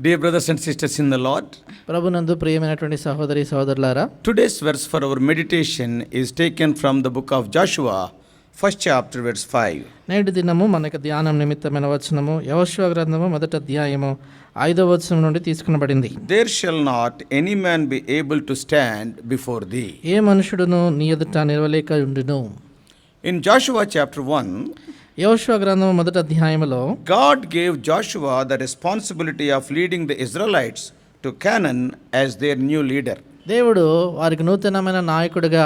Dear brothers and sisters in the Lord, ప్రభునందు ప్రియమైనటువంటి సహోదరి సహోదరులారా, today's verse for our meditation is taken from the book of Joshua, first chapter, verse 5. నేటి దినము మనకు ధ్యానం నిమిత్తమైన వచనము యెహోషువ గ్రంథము 1వ అధ్యాయము 5వ వచనం నుండి తీసుకునబడింది. There shall not any man be able to stand before thee. ఏ మనుషుడును నీ ఎదుట నిలవలేక ఉండును. In Joshua chapter 1, యెహోషువ గ్రంథం 1వ అధ్యాయములో God gave Joshua the responsibility of leading the Israelites to Canaan as their new leader. దేవుడు వారికి నూతనమైన నాయకుడిగా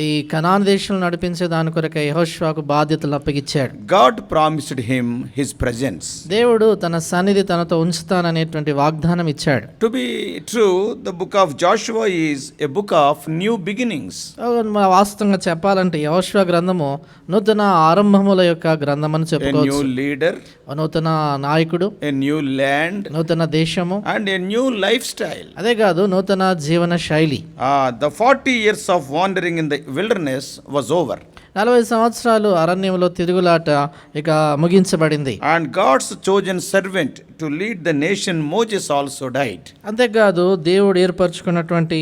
ఈ కనాన్ దేశంలో నడిపించే దాని కొరకై యెహోషువకు బాధ్యతలు అప్పగించాడు. God promised him his presence. దేవుడు తన సన్నిధి తనతో ఉంచుతాననేటువంటి వాగ్దానం ఇచ్చాడు. To be true, the book of Joshua is a book of new beginnings. వాస్తవంగా చెప్పాలంటే యెహోషువ గ్రంథము నూతన ఆరంభముల యొక్క గ్రంథం అని A చెప్పుకోవచ్చు. new leader, నూతన నాయకుడు, a new land, నూతన దేశము, and a new lifestyle. అదే కాదు నూతన జీవన శైలి. The 40 years of wandering in the wilderness was over. 40 సంవత్సరాలు అరణ్యంలో తిరుగులాట ఇక ముగించబడింది. And God's chosen servant to lead the nation Moses also died. అంతేకాదు దేవుడు ఏర్పరచుకున్నటువంటి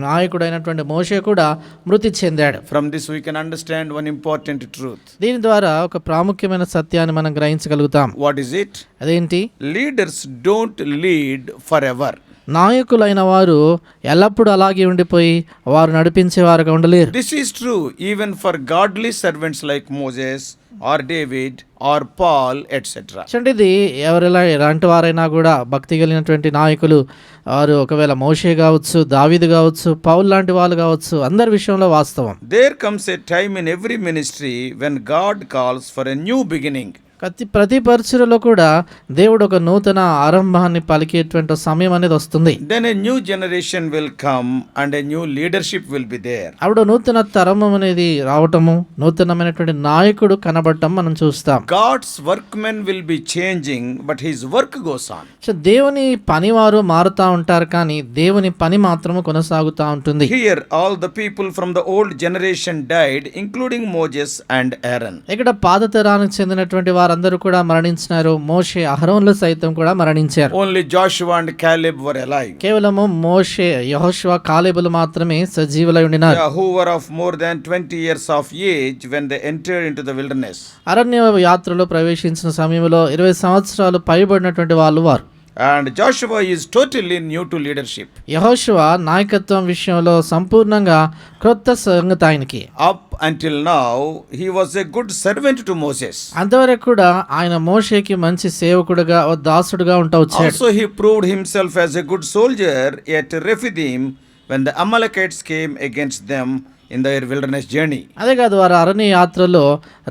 నాయకుడైనటువంటి మోషే కూడా మృతి చెందాడు. From this we can understand one important truth. దీని ద్వారా ఒక ప్రాముఖ్యమైన సత్యాన్ని మనం గ్రహించగలుగుతాం. What is it? అదేంటి? Leaders don't lead forever. నాయకులైన వారు ఎల్లప్పుడూ అలాగే ఉండిపోయి వారు నడిపించేవారుగా ఉండలేరు. This is true even for godly servants like Moses or David or Paul, etc. ఇది ఎలాంటి వారైనా కూడా భక్తి కలిగినటువంటి నాయకులు వారు ఒకవేళ మోషే కావచ్చు, దావీదు కావచ్చు, పౌలు లాంటి వాళ్ళు కావచ్చు, అందరి విషయంలో వాస్తవం. There comes a time in every ministry when God calls for a new beginning. ప్రతి పరిచర్యలో కూడా దేవుడు ఒక నూతన ఆరంభాన్ని పలికేటువంటి సమయం అనేది వస్తుంది. Then a new generation will come and a new leadership will be there. అప్పుడు నూతన తరం అనేది రావటము, నూతనమైనటువంటి నాయకుడు కనబడటం మనం చూస్తాం. God's workmen will be changing, but his work goes on. దేవుని పనివారు మారుతా ఉంటారు, కానీ దేవుని పని మాత్రము కొనసాగుతూ ఉంటుంది. Here all the people from the old generation died, including Moses and Aaron. ఇక్కడ పాత తరానికి చెందినటువంటి వారందరూ కూడా మరణించినారు. మోషే, అహరోన్లు సైతం కూడా మరణించారు. Only Joshua and Caleb were alive. కేవలము మోషే, యెహోషువ, కాలేబులు మాత్రమే సజీవులై ఉండినారు. Who were of more than 20 years of age when they entered into the wilderness. అరణ్య యాత్రలో ప్రవేశించిన సమయంలో 20 సంవత్సరాలు పైబడినటువంటి వాళ్ళు వారు. And Joshua is totally new to leadership. యెహోషువ నాయకత్వం విషయంలో సంపూర్ణంగా క్రొత్త సంగతి ఆయనకి. Up until now he was a good servant to Moses. అంతవరకు కూడా ఆయన మోషేకి మంచి సేవకుడుగా, దాసుడుగా ఉంటా వచ్చాడు. Also he proved himself as a good soldier at Rephidim when the Amalekites came against them in their wilderness journey. అదే కాదు, వారు అరణ్య యాత్రలో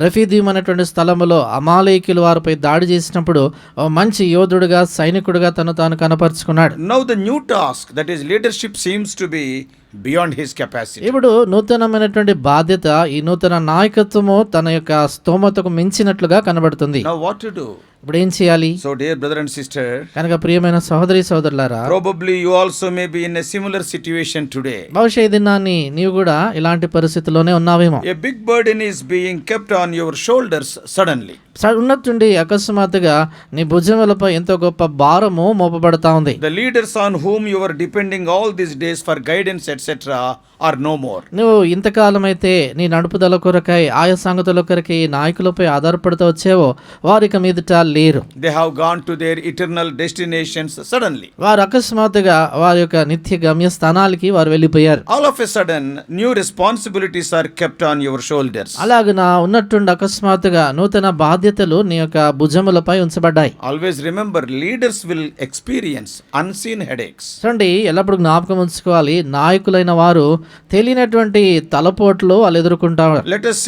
రెఫీదీం అనేటువంటి స్థలములో అమాలేకీయులు వారిపై దాడి చేసినప్పుడు మంచి యోధుడుగా, సైనికుడుగా తాను కనపరుచుకున్నాడు. Now the new task, that is leadership, seems to be beyond his capacity. ఇప్పుడు నూతనమైనటువంటి బాధ్యత, ఈ నూతన నాయకత్వము తన యొక్క స్తోమతకు మించినట్లుగా కనబడుతుంది. Now what to do? ఇప్పుడు ఏం చేయాలి? So dear brother and sister, కనుక ప్రియమైన సహోదరి సహోదరులారా, probably you also may be in a similar situation today. బహుశా ఈ దినాన్ని నీవు కూడా ఇలాంటి పరిస్థితిలోనే ఉన్నావేమో. A big burden is being kept on your shoulders suddenly. ఉన్నట్టుండి అకస్మాత్తుగా నీ భుజములపై ఎంతో గొప్ప భారము మోపబడతా ఉంది. The leaders on whom you were depending all these days for guidance etc. are no more. నువ్వు ఇంతకాలం అయితే నీ నడుపుదల కొరకై, ఆయా సంగతుల కొరకై నాయకులపై ఆధారపడుతూ వచ్చేవో వారికి మీదట లేరు. They have gone to their eternal destinations suddenly. వారు అకస్మాత్తుగా వారి యొక్క నిత్య గమ్య స్థానాలకి వారు వెళ్ళిపోయారు. All of a sudden new responsibilities are kept on your shoulders. అలాగున ఉన్నట్టుండి అకస్మాత్తుగా నూతన బాధ్యతలు నీ యొక్క భుజములపై ఉంచబడ్డాయి. Always remember, leaders will experience unseen headaches. చూడండి, ఎల్లప్పుడు జ్ఞాపకం ఉంచుకోవాలి, నాయకులైన వారు తెలియనటువంటి తలపోట్లు వాళ్ళు ఎదుర్కొంటారు. Let us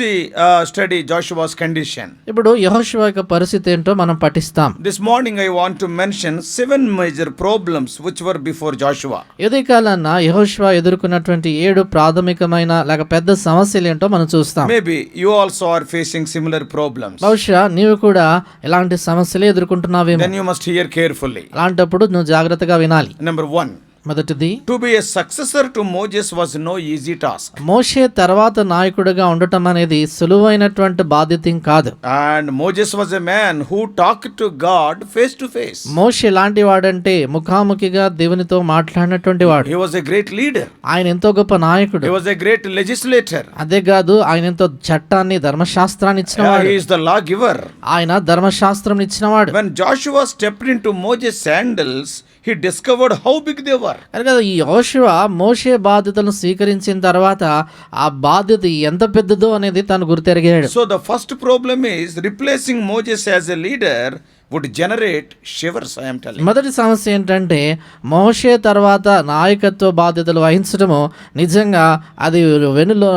study Joshua's condition. ఇప్పుడు యెహోషువ యొక్క పరిస్థితి ఏంటో మనం పఠిస్తాం. This morning I want to mention 7 major problems which were before Joshua. ఈ కాలాన యెహోషువ ఎదుర్కొన్నటువంటి 7 ప్రాథమికమైన లేక పెద్ద సమస్యలు ఏంటో మనం చూస్తాం. Maybe you also are facing similar problems. బహుశా నీవు కూడా ఇలాంటి సమస్యలు ఎదుర్కొంటున్నావేమో. Then you must hear carefully. అలాంటప్పుడు నువ్వు జాగ్రత్తగా వినాలి. Number 1. మొదటిది, To be a successor to Moses was no easy task. మోషే తర్వాత నాయకుడిగా ఉండటం అనేది సులువైనటువంటి బాధ్యత కాదు. And Moses was a man who talked to God face to face. మోషే ఎలాంటి వాడంటే ముఖాముఖిగా దేవునితో మాట్లాడినటువంటి వాడు. He was a great leader. ఆయన ఎంతో గొప్ప నాయకుడు. He was a great legislator. అదే కాదు, ఆయన ఎంతో చట్టాన్ని ధర్మశాస్త్రాన్ని ఇచ్చినవాడు. He is the lawgiver. ఆయన ధర్మశాస్త్రం ఇచ్చినవాడు. When Joshua stepped into Moses' sandals, he discovered how big they were. కనుక ఈ యోషువ మోషే బాధ్యతలను స్వీకరించిన తర్వాత ఆ బాధ్యత ఎంత పెద్దదో అనేది తను గుర్తెరిగాడు. So the first problem is replacing Moses as a leader would generate shivers, I am telling you. మొదటి సమస్య ఏంటంటే మోషే తర్వాత నాయకత్వ బాధ్యతలు వహించడము నిజంగా అది వెనులో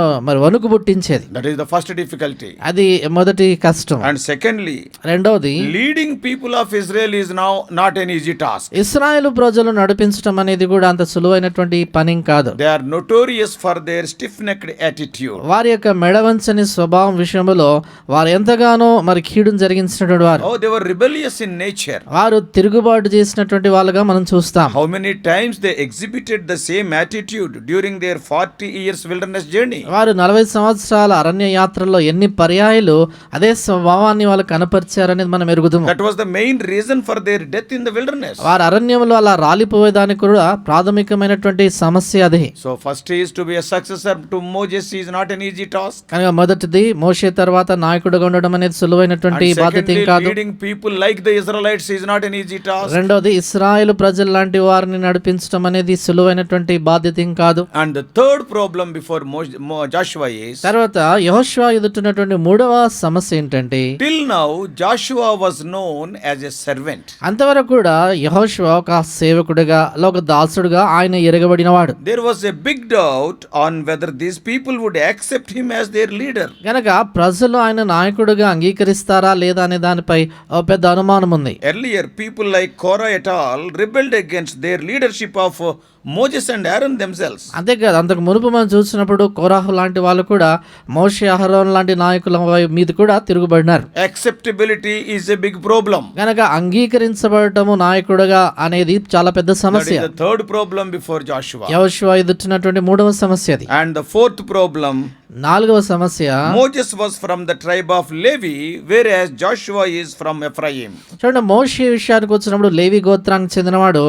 వణుకు పుట్టించేది. That is the first difficulty. అది మొదటి కష్టం. And secondly, రెండవది, leading people of Israel is now not an easy task. ఇశ్రాయేలు ప్రజలు నడిపించడం అనేది కూడా అంత సులువైనటువంటి పని కాదు. They are notorious for their stiff-necked attitude. వారి యొక్క మెడవంచని స్వభావం విషయంలో వారు ఎంతగానో కీడును జరిగించినటువంటి వారు. Oh, they were rebellious in nature. వారు తిరుగుబాటు చేసినటువంటి వాళ్ళుగా మనం చూస్తాం. How many times they exhibited the same attitude during their 40 years wilderness journey. వారు 40 సంవత్సరాల అరణ్య యాత్రలో ఎన్ని పర్యాయాలు అదే స్వభావాన్ని వాళ్ళు కనపరిచారనేది మనం ఎరుగుదాము. That was the main reason for their death in the wilderness. వారు అరణ్యంలో అలా రాలిపోయేదానికి కూడా ప్రాథమికమైనటువంటి సమస్య అదే. So first is to be a successor to Moses is not an easy task. కనుక మొదటిది మోషే తర్వాత నాయకుడిగా ఉండడం అనేది సులువైనటువంటి And బాధ్యత secondly, కాదు. leading people like the Israelites is not an easy task. రెండోది ఇశ్రాయేలు ప్రజలు లాంటి వారిని నడిపించడం అనేది సులువైనటువంటి బాధ్యత కాదు. And the third problem before Joshua is, తర్వాత యెహోషువ ఎదుర్కొన్నటువంటి మూడవ సమస్య ఏంటంటే, till now Joshua was known as a servant. అంతవరకు కూడా యెహోషువ ఒక సేవకుడిగా ఒక దాసుడుగా ఆయన ఎరగబడినవాడు. There was a big doubt on whether these people would accept him as their leader. గనక ప్రజలు ఆయన నాయకుడిగా అంగీకరిస్తారా లేదా అనే దానిపై పెద్ద అనుమానం ఉంది. Earlier, people like Korah et al. Rebelled against their leadership of Moses and Aaron themselves. అంతేకాదు, అంతకు మునుపు మనం చూసినప్పుడు కోరాహు లాంటి వాళ్ళు కూడా మోషే అహరోన్ లాంటి నాయకుల మీద కూడా తిరుగుబడినారు. Acceptability is a big problem. గనక అంగీకరించబడటము నాయకుడిగా అనేది చాలా పెద్ద సమస్య. That is the third problem before Joshua. యెహోషువ ఎదుర్కొన్నటువంటి మూడవ సమస్య అది. And the fourth problem, నాలుగవ సమస్య, Moses was from the tribe of Levi, whereas Joshua is from Ephraim. చూడండి, మోషే విషయానికి వచ్చినప్పుడు లేవి గోత్రానికి చెందినవాడు,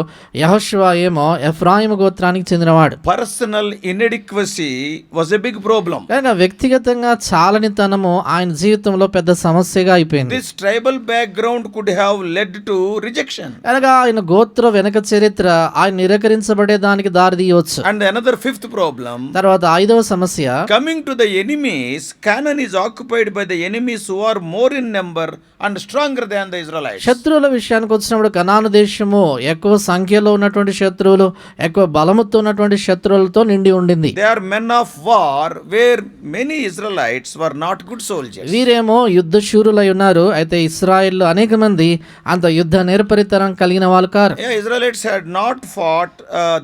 యెహోషువ ఏమో ఎఫ్రాయిము గోత్రానికి చెందినవాడు. Personal inadequacy was a big problem. కనుక వ్యక్తిగతంగా చాలనితనము ఆయన జీవితంలో పెద్ద సమస్యగా అయిపోయింది. This tribal background could have led to rejection. కనుక ఆయన గోత్ర వెనక చరిత్ర ఆయన నిరాకరించబడే దానికి దారి తీయవచ్చు. And another fifth problem, తర్వాత ఐదవ సమస్య, coming to the enemies, Canaan is occupied by the enemies who are more in number and stronger than the Israelites. శత్రువుల విషయానికి వచ్చినప్పుడు కనాను దేశము ఎక్కువ సంఖ్యలో ఉన్నటువంటి శత్రువులు, ఎక్కువ బలముతో ఉన్నటువంటి శత్రువులతో నిండి ఉండింది. They are men of war, where many Israelites were not good soldiers. వీరేమో యుద్ధ శూరులై ఉన్నారు, అయితే ఇశ్రాయేల్లో అనేక మంది అంత యుద్ధ నేర్పరితనం కలిగిన వాళ్ళు car. Israelites had not fought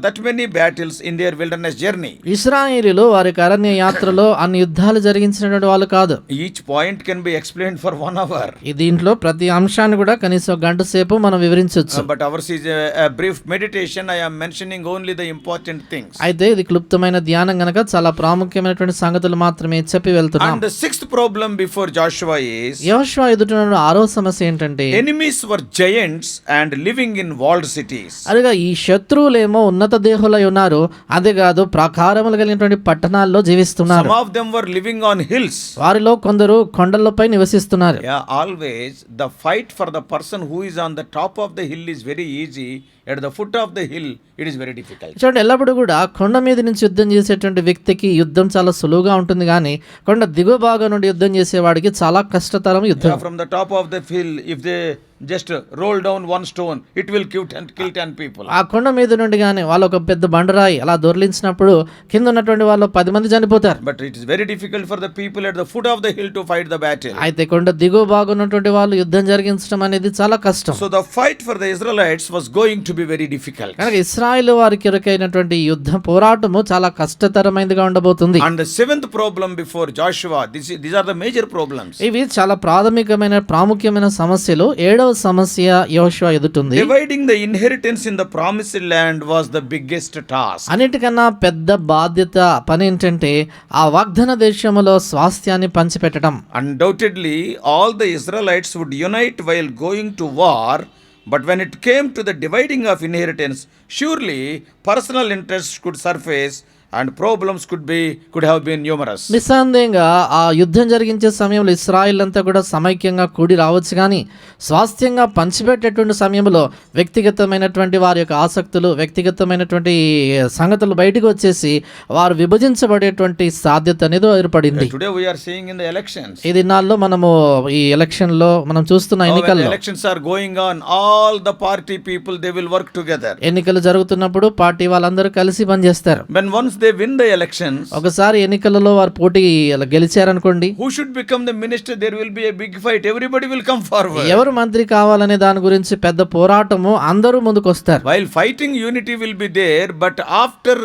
that many battles in their wilderness journey. ఇశ్రాయేలీలు వారి అరణ్య యాత్రలో అన్ని యుద్ధాలు జరిగించినటువంటి వాళ్ళు కాదు. Each point can be explained for 1 hour. దీంట్లో ప్రతి అంశాన్ని కూడా కనీసం గంట సేపు మనం వివరించవచ్చు. But ours is a brief meditation. I am mentioning only the important things. అయితే ఇది క్లుప్తమైన ధ్యానం గనక చాలా ప్రాముఖ్యమైనటువంటి సంగతులు మాత్రమే చెప్పి వెళ్తున్నాం. And the sixth problem before Joshua is, యెహోషువ ఎదుర్కొన్న ఆరో సమస్య ఏంటంటే, enemies were giants and living in walled cities. అదిగా ఈ శత్రువులేమో ఉన్నత దేహులై ఉన్నారు, అదే కాదు ప్రాకారములు కలిగినటువంటి పట్టణాల్లో జీవిస్తున్నారు. Some of them were living on hills. వారిలో కొందరు కొండలపై నివసిస్తున్నారు. Yeah, always the fight for the person who is on the top of the hill is very easy. At the foot of the hill, it is very difficult. చూడండి, ఎల్లప్పుడూ కూడా కొండ మీద నుంచి యుద్ధం చేసేటువంటి వ్యక్తికి యుద్ధం చాలా సులువుగా ఉంటుంది, కానీ కొండ దిగువ భాగం నుండి యుద్ధం చేసేవాడికి చాలా కష్టతరం యుద్ధం. Yeah, from the top of the hill, if they just roll down one stone, it will kill 10 people. ఆ కొండ మీద నుండి కానీ వాళ్ళు ఒక పెద్ద బండరాయి అలా దొర్లించినప్పుడు కింద ఉన్నటువంటి వాళ్ళు 10 మంది చనిపోతారు. But it is very difficult for the people at the foot of the hill to fight the battle. అయితే కొండ దిగువ భాగం ఉన్నటువంటి వాళ్ళు యుద్ధం జరిగించడం అనేది చాలా కష్టం. So the fight for the Israelites was going to be very difficult. కనుక ఇశ్రాయేలు వారికి ఎరుకైనటువంటి యుద్ధ పోరాటము చాలా కష్టతరమైనదిగా ఉండబోతుంది. And the seventh problem before Joshua, these are the major problems. ఇవి చాలా ప్రాముఖ్యమైన సమస్యలు. ఏడవ రెండవ సమస్య యెహోషువ ఎదుటుంది. Dividing the inheritance in the promised land was the biggest task. అన్నిటికన్నా పెద్ద బాధ్యత పని ఏంటంటే ఆ వాగ్దాన దేశములో స్వాస్థ్యాన్ని పంచిపెట్టడం. Undoubtedly, all the Israelites would unite while going to war, but when it came to the dividing of inheritance, surely personal interests could surface and problems could have been numerous. నిస్సందేహంగా ఆ యుద్ధం జరిగించే సమయంలో ఇశ్రాయేల్ అంతా కూడా సమైక్యంగా కూడి రావచ్చు, కానీ స్వాస్థ్యంగా పంచిపెట్టేటువంటి సమయంలో వ్యక్తిగతమైనటువంటి వారి యొక్క ఆసక్తులు, వ్యక్తిగతమైనటువంటి సంగతులు బయటకు వచ్చేసి వారు విభజించబడేటువంటి సాధ్యత అనేది ఏర్పడింది. Today we are seeing in the elections. ఈ దినాల్లో మనము ఈ ఎలక్షన్ లో మనం చూస్తున్న When the ఎన్నికల్లో elections are going on, all the party people, they will work together. ఎన్నికలు జరుగుతున్నప్పుడు పార్టీ వాళ్ళందరూ కలిసి పనిచేస్తారు. When once they win the elections, ఒకసారి ఎన్నికలలో వారు పోటీ గెలిచారనుకోండి, who should become the minister? There will be a big fight. Everybody will come forward. ఎవరు మంత్రి కావాలనే దాని గురించి పెద్ద పోరాటము, అందరూ ముందుకు వస్తారు. While fighting, unity will be there, but after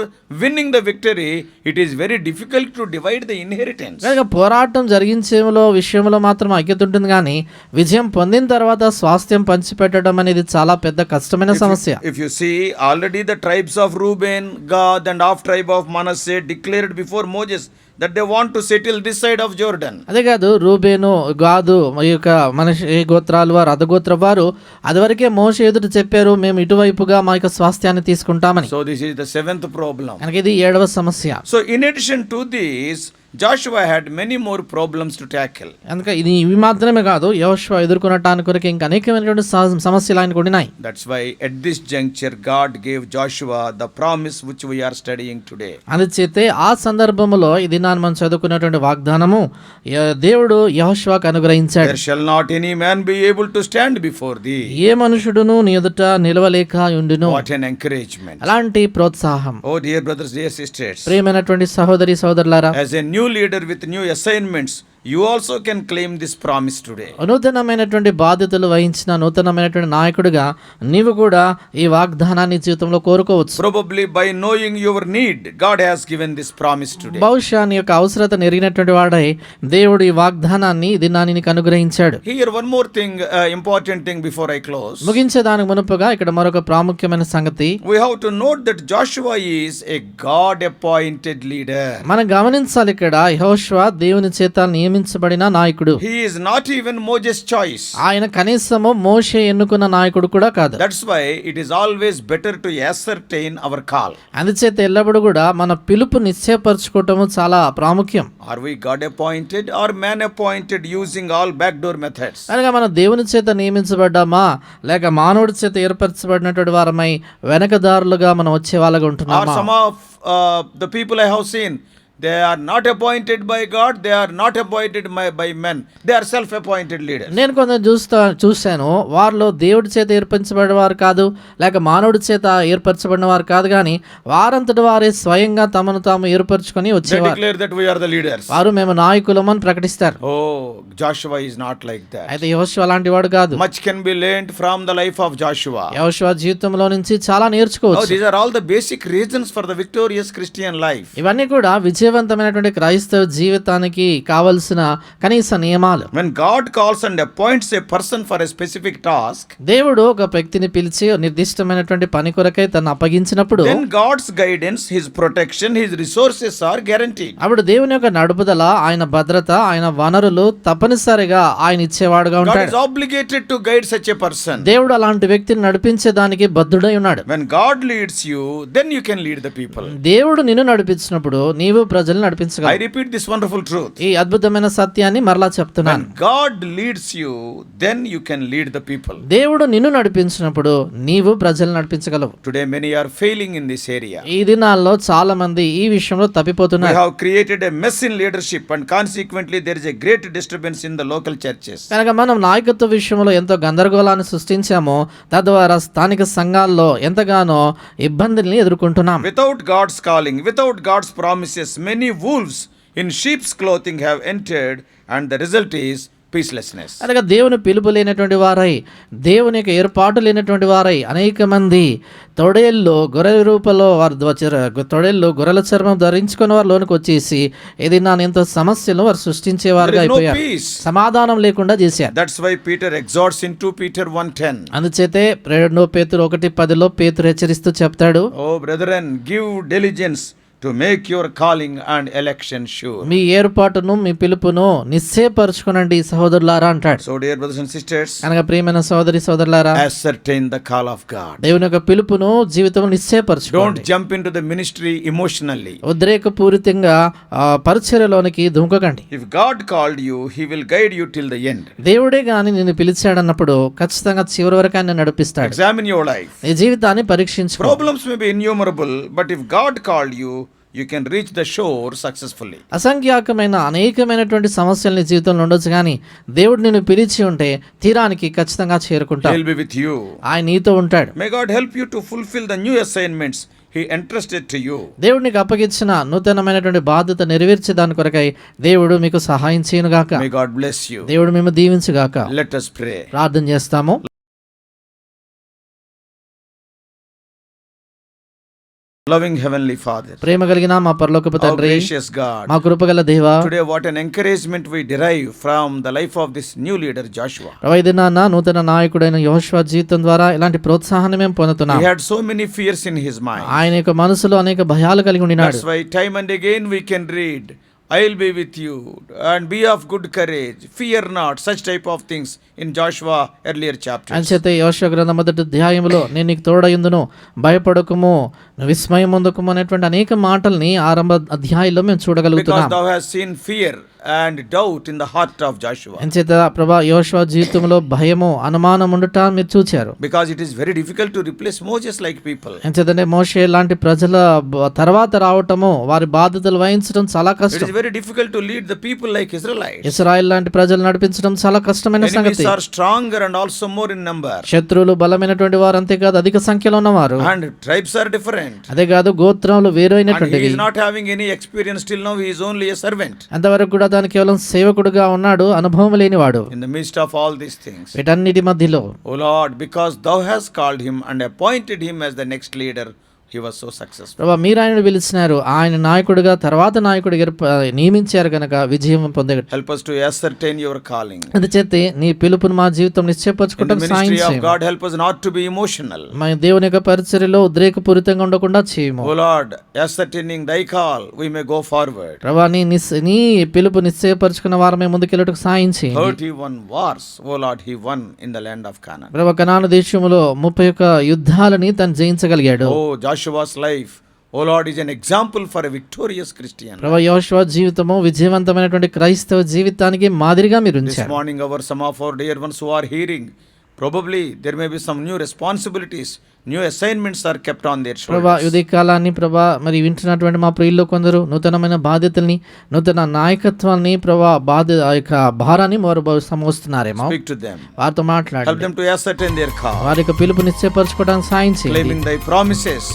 winning the victory, it is very difficult to divide the inheritance. కనుక పోరాటం జరిగించేలో విషయంలో మాత్రం ఐక్యత ఉంటుంది, కానీ విజయం పొందిన తర్వాత స్వాస్థ్యం పంచిపెట్టడం అనేది చాలా పెద్ద కష్టమైన సమస్య. If you see, already the tribes of Reuben, Gad and half tribe of Manasseh declared before Moses that they want to settle this side of Jordan. అదే కాదు, రూబేను, గాదు, ఈ యొక్క మనిషి గోత్రాలు వారు, అర్ధగోత్ర వారు అదివరకే మోషే ఎదుట చెప్పారు, మేము ఇటువైపుగా మా యొక్క స్వాస్థ్యాన్ని తీసుకుంటామని. So this is the seventh problem. కనుక ఇది 7వ సమస్య. So in addition to this, Joshua had many more problems to tackle. కనుక ఇవి మాత్రమే కాదు, యెహోషువ ఎదుర్కొనటానికి కొరకు ఇంకా అనేకమైనటువంటి సమస్యలు ఆయనకు ఉన్నాయి. That's why at this juncture God gave Joshua the promise which we are studying today. అందుచేతే ఆ సందర్భంలో ఇది మనం చదువుకున్నటువంటి వాగ్దానము దేవుడు యెహోషువకు అనుగ్రహించాడు. There shall not any man be able to stand before thee. ఏ మనుషుడును నీ ఎదుట నిలవలేక ఉండును. What an encouragement. అలాంటి ప్రోత్సాహం. Oh dear brothers, dear sisters. ప్రియమైనటువంటి సహోదరి సహోదరులారా, As a new leader with new assignments, you also can claim this promise today. నూతనమైనటువంటి బాధ్యతలు వహించిన నూతనమైనటువంటి నాయకుడిగా నీవు కూడా ఈ వాగ్దానాన్ని జీవితంలో కోరుకోవచ్చు. Probably by knowing your need, God has given this promise today. బహుశా నీ యొక్క అవసరత నెరిగినటువంటి వాడై దేవుడు ఈ వాగ్దానాన్ని దినాన్ని నీకు అనుగ్రహించాడు. Here one more thing, important thing before I close. ముగించే దానికి మునుపుగా ఇక్కడ మరొక ప్రాముఖ్యమైన సంగతి, We have to note that Joshua is a God appointed leader. మనం గమనించాలి, ఇక్కడ యెహోషువ దేవుని చేత నియమించబడిన నాయకుడు. He is not even Moses' choice. ఆయన కనీసము మోషే ఎన్నుకున్న నాయకుడు కూడా కాదు. That's why it is always better to ascertain our call. అందుచేత ఎల్లప్పుడూ కూడా మన పిలుపు నిశ్చయపరచుకోవటము చాలా ప్రాముఖ్యం. Are we God appointed or man appointed using all backdoor methods? అనగా మనం దేవుని చేత నియమించబడ్డామా, లేక మానవుడి చేత ఏర్పరచబడినటువంటి వారమై వెనకదారులుగా మనం వచ్చే వాళ్ళగా Or ఉంటున్నామా? some of the people I have seen, they are not appointed by God, they are not appointed by men, they are self-appointed leaders. నేను కొంచెం చూశాను, వారిలో దేవుడి చేత ఏర్పరచబడిన వారు కాదు, లేక మానవుడి చేత ఏర్పరచబడిన వారు కాదు, కానీ వారంతటి వారే స్వయంగా తమను తాము ఏర్పరచుకొని They వచ్చేవారు. declare that we are the leaders. వారు మేము నాయకులమని ప్రకటిస్తారు. Oh, Joshua is not like that. అయితే యెహోషువ అలాంటి వాడు కాదు. Much can be learned from the life of Joshua. యెహోషువ జీవితంలో నుంచి చాలా Oh, నేర్చుకోవచ్చు. these are all the basic reasons for the victorious Christian life. ఇవన్నీ కూడా విజయవంతమైనటువంటి క్రైస్తవ జీవితానికి కావలసిన కనీస నియమాలు. When God calls and appoints a person for a specific task, దేవుడు ఒక వ్యక్తిని పిలిచి నిర్దిష్టమైనటువంటి పని కొరకై తను అప్పగించినప్పుడు, then God's guidance, his protection, his resources are guaranteed. అప్పుడు దేవుని యొక్క నడుపుదల, ఆయన భద్రత, ఆయన వనరులు తప్పనిసరిగా ఆయన ఇచ్చేవాడుగా God ఉంటాడు. is obligated to guide such a person. దేవుడు అలాంటి వ్యక్తిని నడిపించేదానికి బద్ధుడై ఉన్నాడు. When God leads you, then you can lead the people. దేవుడు నిన్ను నడిపించినప్పుడు నీవు ప్రజలు నడిపించగలవు. I repeat this wonderful truth. ఈ అద్భుతమైన సత్యాన్ని మరలా చెప్తున్నాను. When God leads you, then you can lead the people. దేవుడు నిన్ను నడిపించినప్పుడు నీవు ప్రజలు నడిపించగలవు. Today many are failing in this area. ఈ దినాల్లో చాలా మంది ఈ విషయంలో We తప్పిపోతున్నారు. have created a mess in leadership and consequently there is a great disturbance in the local churches. కనుక మనం నాయకత్వ విషయంలో ఎంతో గందరగోళాన్ని సృష్టించామో, తద్వారా స్థానిక సంఘాల్లో ఎంతగానో ఇబ్బందుల్ని ఎదుర్కొంటున్నాం. Without God's calling, without God's promises, many wolves in sheep's clothing have entered and the result is peacelessness. అనగా దేవుని పిలుపు లేనటువంటి వారై, దేవుని యొక్క ఏర్పాటు లేనటువంటి వారై అనేక మంది తొడేళ్ళు గొర్రెల రూపంలో వారు తొడేళ్ళు గొర్రెల చర్మం ధరించుకుని వారు లోనికి వచ్చేసి ఏదైనా ఎంతో సమస్యలు వారు సృష్టించేవారుగా There is no అయిపోయారు. peace. సమాధానం లేకుండా చేశారు. That's why Peter exhorts in 2 Peter 1:10. అందుచేతే 2 పేతురు 1:10 పేతురు హెచ్చరిస్తూ చెప్తాడు, Oh brethren, give diligence to make your calling and election sure. మీ ఏర్పాటును మీ పిలుపును నిశ్చయపరచుకునండి సహోదరులారా అంటాడు. So dear brothers and sisters, అనగా ప్రియమైన సోదరులారా, ascertain the call of God. దేవుని యొక్క పిలుపును జీవితంలో Don't నిశ్చయపరచుకోండి. jump into the ministry emotionally. ఉద్రేకపూరితంగా పరిచర్యలోనికి దుంకకండి. If God called you, he will guide you till the end. దేవుడే గాని నిన్ను పిలిచాడన్నప్పుడు ఖచ్చితంగా చివరి వరకు ఆయన నడిపిస్తాడు. Examine your life. నీ జీవితాన్ని పరీక్షించుకో. Problems may be innumerable, but if God called you, you can reach the shore successfully. అసంఖ్యాకమైన అనేకమైనటువంటి సమస్యలు నీ జీవితంలో ఉండొచ్చు, కానీ దేవుడు నిన్ను పిలిచి ఉంటే తీరానికి ఖచ్చితంగా చేరుకుంటావు. He'll be with you. ఆయన నీతో ఉంటాడు. May God help you to fulfill the new assignments he entrusted to you. దేవుడు నీకు అప్పగించిన నూతనమైనటువంటి బాధ్యత నెరవేర్చే దాని కొరకై దేవుడు మీకు సహాయం చేయనుగాక. May God bless you. దేవుడు మేము దీవించుగాక. Let us pray. ప్రార్థన చేస్తాము. Loving Heavenly Father, ప్రేమ కలిగిన మా పరలోకపు our తండ్రి, gracious God, మా కృపగల దేవా, today what an encouragement we derive from the life of this new leader Joshua. రవైదినాన్న నూతన నాయకుడైన యెహోషువ జీవితం ద్వారా ఇలాంటి ప్రోత్సాహాన్ని మేము పొందుతున్నాం. He had so many fears in his mind. ఆయన యొక్క మనసులో అనేక భయాలు కలిగి ఉన్నాడు. That's why time and again we can read, I'll be with you and be of good courage, fear not, such type of things in Joshua earlier chapters. అంచేతే యెహోషువ గ్రంథం మొదటి అధ్యాయంలో నేను నీకు తోడయుందును, భయపడకుము, విస్మయం పొందకుము అనేటువంటి అనేక మాటల్ని ఆరంభ అధ్యాయంలో మేము Because చూడగలుగుతున్నాం. thou hast seen fear and doubt in the heart of Joshua. అంచేత ప్రభా యెహోషువ జీవితంలో భయము అనుమానం ఉండుట మీరు చూచారు. Because it is very difficult to replace Moses like people. అంచేతనే మోషే లాంటి ప్రజల తర్వాత రావటము, వారి బాధ్యతలు వహించడం చాలా It కష్టం. is very difficult to lead the people like Israelites. Israel లాంటి ప్రజలు నడిపించడం చాలా కష్టమైన Enemies సంగతి. are stronger and also more in number. శత్రువులు బలమైనటువంటి వారు, అంతేకాదు అధిక సంఖ్యలో ఉన్నవారు. And tribes are different. అదే కాదు గోత్రములు And వేరైనటువంటివి. he is not having any experience till now, he is only a servant. అంతవరకు కూడా దాని కేవలం సేవకుడుగా ఉన్నాడు, అనుభవం లేనివాడు. In the midst of all these things, వీటన్నిటి మధ్యలో O Lord, because thou hast called him and appointed him as the next leader, he was so successful. ప్రభా మీరు ఆయనను పిలిచినారు, ఆయన నాయకుడిగా తర్వాత నాయకుడిగా నియమించారు కనుక విజయం పొందగ. Help us to ascertain your calling. అందుచేత నీ పిలుపును మా జీవితం In the నిశ్చయపరచుకుంటూ సాయం ministry of చేయము. God, help us not to be emotional. మా దేవుని యొక్క పరిచర్యలో ఉద్రేకపూరితంగా ఉండకుండా చేయము. O Lord, ascertaining thy call, we may go forward. ప్రభా నీ పిలుపు నిశ్చయపరచుకున్న వారమే ముందుకెళ్ళటకు సాయం చేయండి. 31 wars, O Lord, he won in the land of Canaan. ప్రభా కనాను దేశములో 31 యుద్ధాలని తను జయించగలిగాడు. Oh, Joshua's life, O Lord, is an example for a victorious Christian. ప్రభా యెహోషువ జీవితము విజయవంతమైనటువంటి క్రైస్తవ జీవితానికి మాదిరిగా మీరు This ఉంచారు. morning, some of our dear ones who are hearing, probably there may be some new responsibilities, new assignments are kept on their ప్రభా shoulders. ఉదయ కాలాన్ని ప్రభా మరి వింటున్నటువంటి మా ప్రియుల్లో కొందరు నూతనమైన బాధ్యతల్ని, నూతన నాయకత్వాన్ని ప్రభా ఆ యొక్క భారాన్ని వారు సమోస్తున్నారేమో. Speak to them. వారితో Help మాట్లాడండి. them to ascertain their call. వారి యొక్క పిలుపు నిశ్చయపరచుకోవడానికి సాయం చేయండి. Claiming thy promises,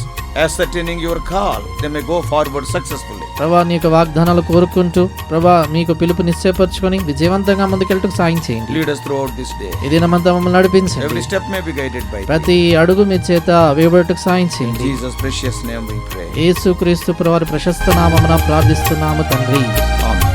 ascertaining your call, they may go forward successfully. ప్రభా నీ యొక్క వాగ్దానాలు కోరుకుంటూ ప్రభా మీకు పిలుపు నిశ్చయపరచుకొని విజయవంతంగా ముందుకెళ్ళటకు సాయం చేయండి. Lead us throughout this day. ఈ దినమంతా మమ్మల్ని నడిపించండి. Every step may be guided by thee. ప్రతి అడుగు మీ చేత వేయబడటకు సాయం In చేయండి. Jesus' precious name we pray. యేసుక్రీస్తు ప్రభువారి ప్రశస్త నామమున ప్రార్థిస్తున్నాము తండ్రి. Amen.